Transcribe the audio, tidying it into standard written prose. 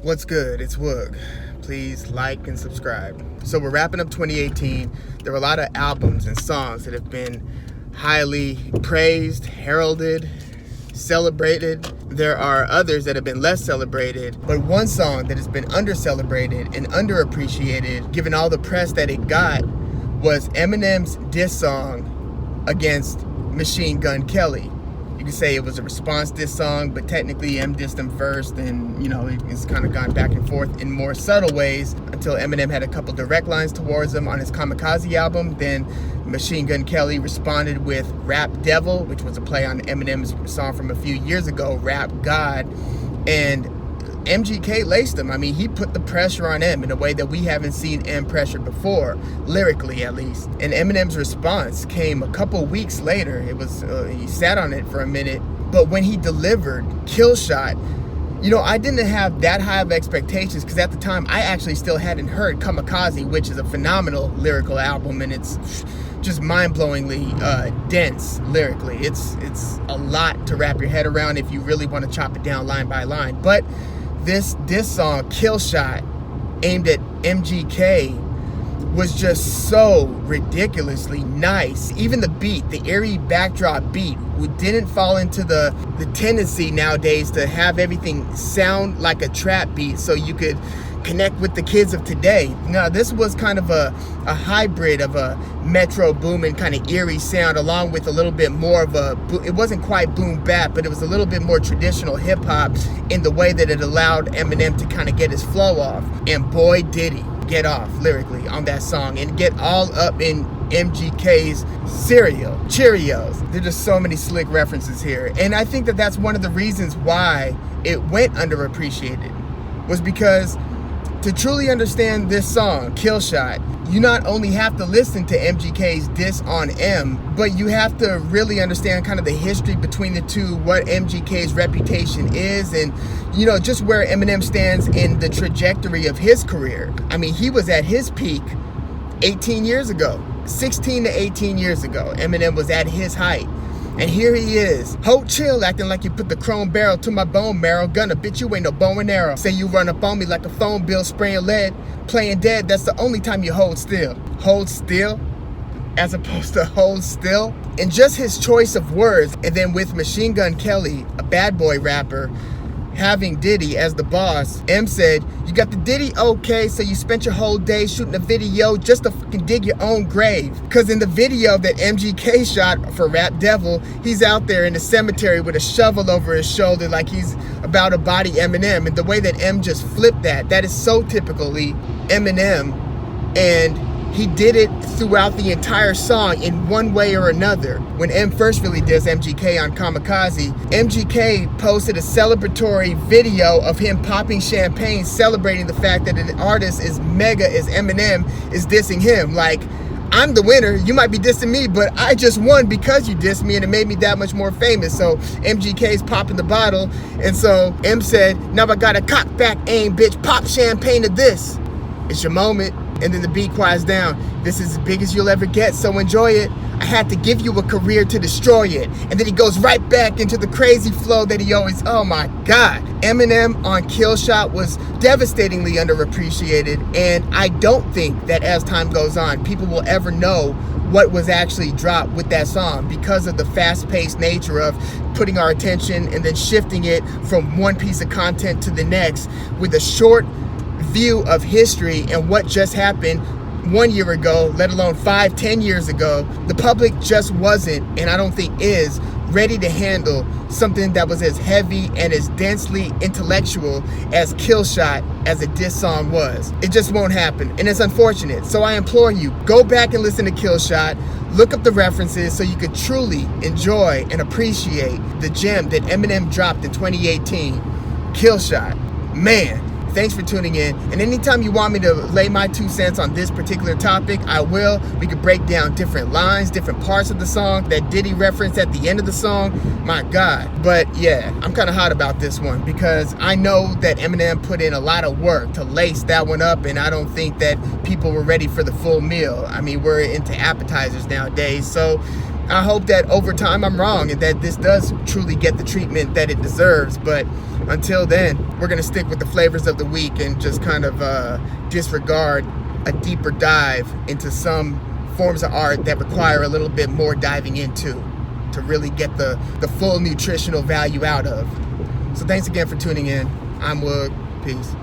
What's good? It's Woog. Please like and subscribe. So we're wrapping up 2018. There were a lot of albums and songs that have been highly praised, heralded, celebrated. There are others that have been less celebrated, but one song that has been under-celebrated and underappreciated, given all the press that it got, was Eminem's diss song against Machine Gun Kelly. You could say it was a response diss song, but technically M dissed him first, and it's kind of gone back and forth in more subtle ways until Eminem had a couple direct lines towards him on his Kamikaze album. Then Machine Gun Kelly responded with Rap Devil, which was a play on Eminem's song from a few years ago, Rap God, and MGK laced him. I mean, he put the pressure on M in a way that we haven't seen M pressure before, lyrically at least. And Eminem's response came a couple weeks later. It was he sat on it for a minute, but when he delivered Killshot, I didn't have that high of expectations because at the time I actually still hadn't heard Kamikaze, which is a phenomenal lyrical album, and it's just mind-blowingly dense lyrically. It's a lot to wrap your head around if you really want to chop it down line by line. But this song, Killshot, aimed at MGK, was just so ridiculously nice. Even the beat, the eerie backdrop beat, didn't fall into the tendency nowadays to have everything sound like a trap beat so you could connect with the kids of today. Now, this was kind of a hybrid of a metro booming kind of eerie sound, along with a little bit more of it wasn't quite boom bap, but it was a little bit more traditional hip hop in the way that it allowed Eminem to kind of get his flow off. And boy, did he get off lyrically on that song and get all up in MGK's cereal, Cheerios. There's just so many slick references here. And I think that that's one of the reasons why it went underappreciated, was because to truly understand this song, Killshot, you not only have to listen to MGK's diss on M, but you have to really understand kind of the history between the two, what MGK's reputation is, and just where Eminem stands in the trajectory of his career. I mean, he was at his peak 18 years ago, 16 to 18 years ago. Eminem was at his height. And here he is, hold chill, acting like you put the chrome barrel to my bone marrow. Gonna bitch, you ain't no bow and arrow. Say you run up on me like a phone bill, spraying lead, playing dead. That's the only time you hold still. Hold still, as opposed to hold still. And just his choice of words, and then with Machine Gun Kelly, a bad boy rapper, having Diddy as the boss, M said, you got the Diddy okay, so you spent your whole day shooting a video just to fucking dig your own grave. Because in the video that MGK shot for Rap Devil, he's out there in the cemetery with a shovel over his shoulder like he's about to body Eminem. And the way that M just flipped that is so typically Eminem, and he did it throughout the entire song in one way or another. When M first really dissed MGK on Kamikaze, MGK posted a celebratory video of him popping champagne, celebrating the fact that an artist as mega as Eminem is dissing him. Like, I'm the winner, you might be dissing me, but I just won because you dissed me and it made me that much more famous. So MGK's popping the bottle, and so M said, now I got a cock back aim, bitch, pop champagne to this. It's your moment. And then the beat quiets down. This is as big as you'll ever get, so enjoy it. I had to give you a career to destroy it. And then he goes right back into the crazy flow that he always, oh my God. Eminem on Killshot was devastatingly underappreciated, and I don't think that as time goes on, people will ever know what was actually dropped with that song because of the fast-paced nature of putting our attention and then shifting it from one piece of content to the next with a short view of history and what just happened 1 year ago, let alone 5-10 years ago. The public just wasn't, and I don't think is, ready to handle something that was as heavy and as densely intellectual as Killshot as a diss song was. It just won't happen, and it's unfortunate. So I implore you, go back and listen to Killshot, look up the references so you could truly enjoy and appreciate the gem that Eminem dropped in 2018, Killshot. Man, thanks for tuning in. And anytime you want me to lay my 2 cents on this particular topic, I will. We could break down different lines, different parts of the song, that Diddy reference at the end of the song. My God. But yeah, I'm kind of hot about this one because I know that Eminem put in a lot of work to lace that one up, and I don't think that people were ready for the full meal. I mean, we're into appetizers nowadays. So I hope that over time I'm wrong and that this does truly get the treatment that it deserves. But until then, we're going to stick with the flavors of the week and just kind of disregard a deeper dive into some forms of art that require a little bit more diving into to really get the full nutritional value out of. So thanks again for tuning in. I'm Woog. Peace.